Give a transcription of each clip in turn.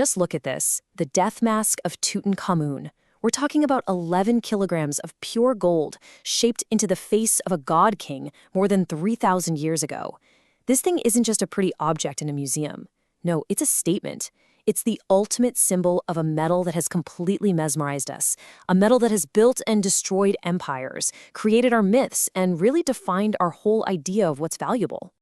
Just look at this, the death mask of Tutankhamun. We're talking about 11 kilograms of pure gold shaped into the face of a god king more than 3,000 years ago. This thing isn't just a pretty object in a museum. No, it's a statement. It's the ultimate symbol of a metal that has completely mesmerized us, a metal that has built and destroyed empires, created our myths, and really defined our whole idea of what's valuable.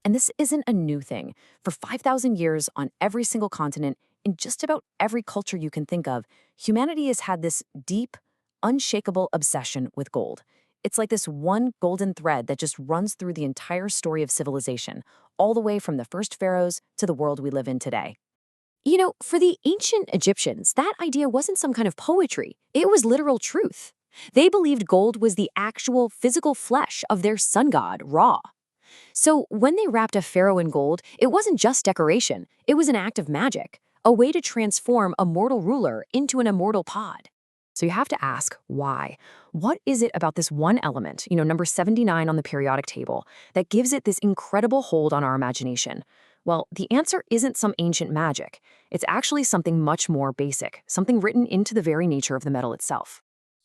And this isn't a new thing. For 5,000 years on every single continent, in just about every culture you can think of, humanity has had this deep, unshakable obsession with gold. It's like this one golden thread that just runs through the entire story of civilization, all the way from the first pharaohs to the world we live in today. You know, for the ancient Egyptians, that idea wasn't some kind of poetry. It was literal truth. They believed gold was the actual physical flesh of their sun god, Ra. So when they wrapped a pharaoh in gold, it wasn't just decoration. It was an act of magic, a way to transform a mortal ruler into an immortal pod. So you have to ask, why? What is it about this one element, number 79 on the periodic table, that gives it this incredible hold on our imagination? Well, the answer isn't some ancient magic. It's actually something much more basic, something written into the very nature of the metal itself.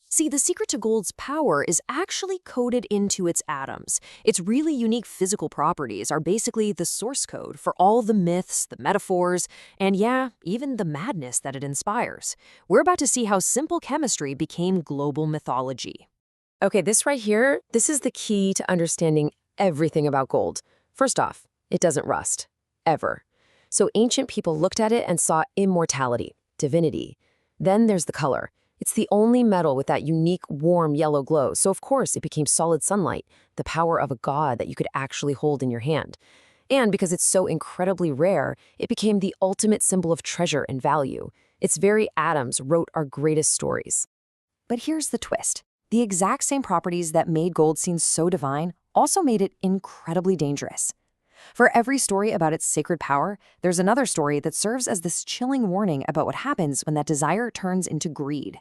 See, the secret to gold's power is actually coded into its atoms. Its really unique physical properties are basically the source code for all the myths, the metaphors, and yeah, even the madness that it inspires. We're about to see how simple chemistry became global mythology. Okay, this right here, this is the key to understanding everything about gold. First off, it doesn't rust. Ever. So ancient people looked at it and saw immortality, divinity. Then there's the color. It's the only metal with that unique, warm yellow glow, so of course it became solid sunlight, the power of a god that you could actually hold in your hand. And because it's so incredibly rare, it became the ultimate symbol of treasure and value. Its very atoms wrote our greatest stories. But here's the twist. The exact same properties that made gold seem so divine also made it incredibly dangerous. For every story about its sacred power, there's another story that serves as this chilling warning about what happens when that desire turns into greed.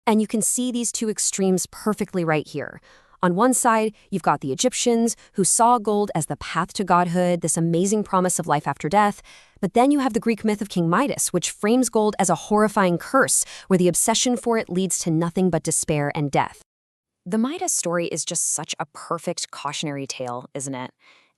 And you can see these two extremes perfectly right here. On one side, you've got the Egyptians, who saw gold as the path to godhood, this amazing promise of life after death. But then you have the Greek myth of King Midas, which frames gold as a horrifying curse, where the obsession for it leads to nothing but despair and death. The Midas story is just such a perfect cautionary tale, isn't it?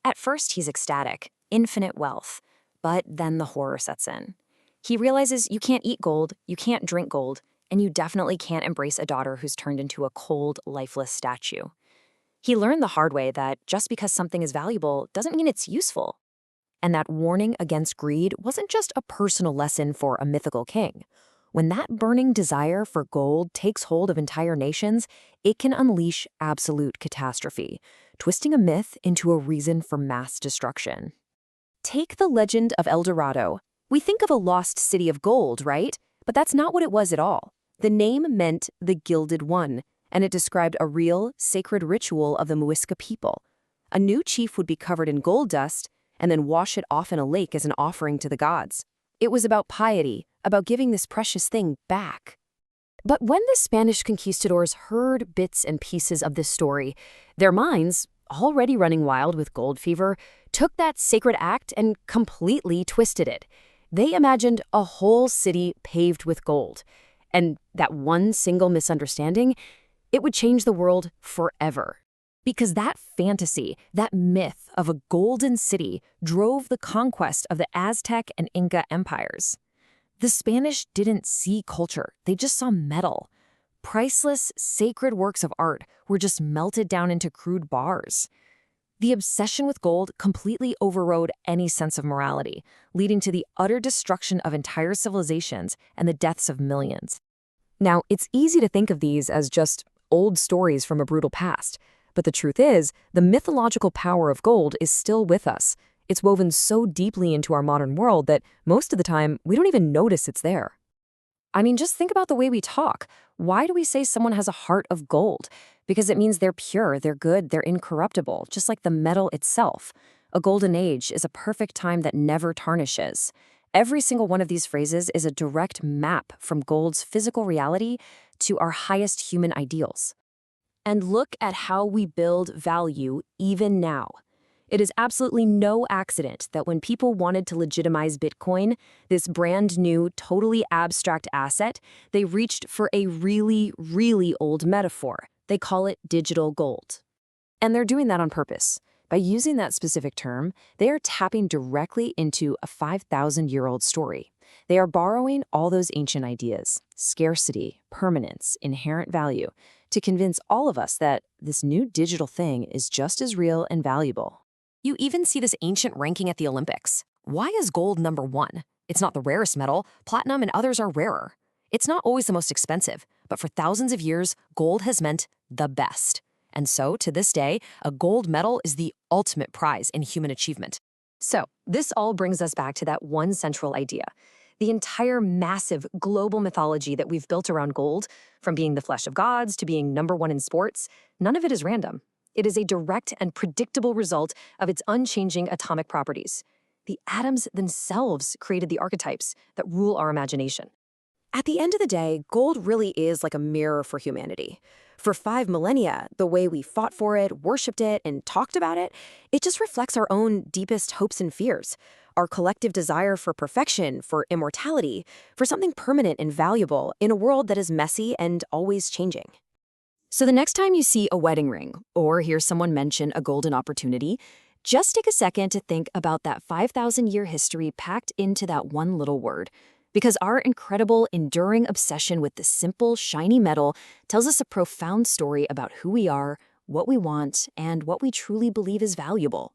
At first, he's ecstatic, infinite wealth, but then the horror sets in. He realizes you can't eat gold, you can't drink gold, and you definitely can't embrace a daughter who's turned into a cold, lifeless statue. He learned the hard way that just because something is valuable doesn't mean it's useful. And that warning against greed wasn't just a personal lesson for a mythical king. When that burning desire for gold takes hold of entire nations, it can unleash absolute catastrophe, twisting a myth into a reason for mass destruction. Take the legend of El Dorado. We think of a lost city of gold, right? But that's not what it was at all. The name meant the Gilded One, and it described a real, sacred ritual of the Muisca people. A new chief would be covered in gold dust and then wash it off in a lake as an offering to the gods. It was about piety, about giving this precious thing back. But when the Spanish conquistadors heard bits and pieces of this story, their minds, already running wild with gold fever, took that sacred act and completely twisted it. They imagined a whole city paved with gold. And that one single misunderstanding, it would change the world forever. Because that fantasy, that myth of a golden city drove the conquest of the Aztec and Inca empires. The Spanish didn't see culture, they just saw metal. Priceless, sacred works of art were just melted down into crude bars. The obsession with gold completely overrode any sense of morality, leading to the utter destruction of entire civilizations and the deaths of millions. Now, it's easy to think of these as just old stories from a brutal past. But the truth is, the mythological power of gold is still with us. It's woven so deeply into our modern world that most of the time, we don't even notice it's there. I mean, just think about the way we talk. Why do we say someone has a heart of gold? Because it means they're pure, they're good, they're incorruptible, just like the metal itself. A golden age is a perfect time that never tarnishes. Every single one of these phrases is a direct map from gold's physical reality to our highest human ideals. And look at how we build value even now. It is absolutely no accident that when people wanted to legitimize Bitcoin, this brand new, totally abstract asset, they reached for a really, really old metaphor. They call it digital gold. And they're doing that on purpose. By using that specific term, they are tapping directly into a 5,000-year-old story. They are borrowing all those ancient ideas, scarcity, permanence, inherent value, to convince all of us that this new digital thing is just as real and valuable. You even see this ancient ranking at the Olympics. Why is gold number one? It's not the rarest metal. Platinum and others are rarer. It's not always the most expensive, but for thousands of years, gold has meant the best. And so, to this day, a gold medal is the ultimate prize in human achievement. So, this all brings us back to that one central idea. The entire massive global mythology that we've built around gold, from being the flesh of gods to being number one in sports, none of it is random. It is a direct and predictable result of its unchanging atomic properties. The atoms themselves created the archetypes that rule our imagination. At the end of the day, gold really is like a mirror for humanity. For 5 millennia, the way we fought for it, worshipped it, and talked about it, it just reflects our own deepest hopes and fears, our collective desire for perfection, for immortality, for something permanent and valuable in a world that is messy and always changing. So the next time you see a wedding ring or hear someone mention a golden opportunity, just take a second to think about that 5,000-year history packed into that one little word. Because our incredible, enduring obsession with the simple, shiny metal tells us a profound story about who we are, what we want, and what we truly believe is valuable.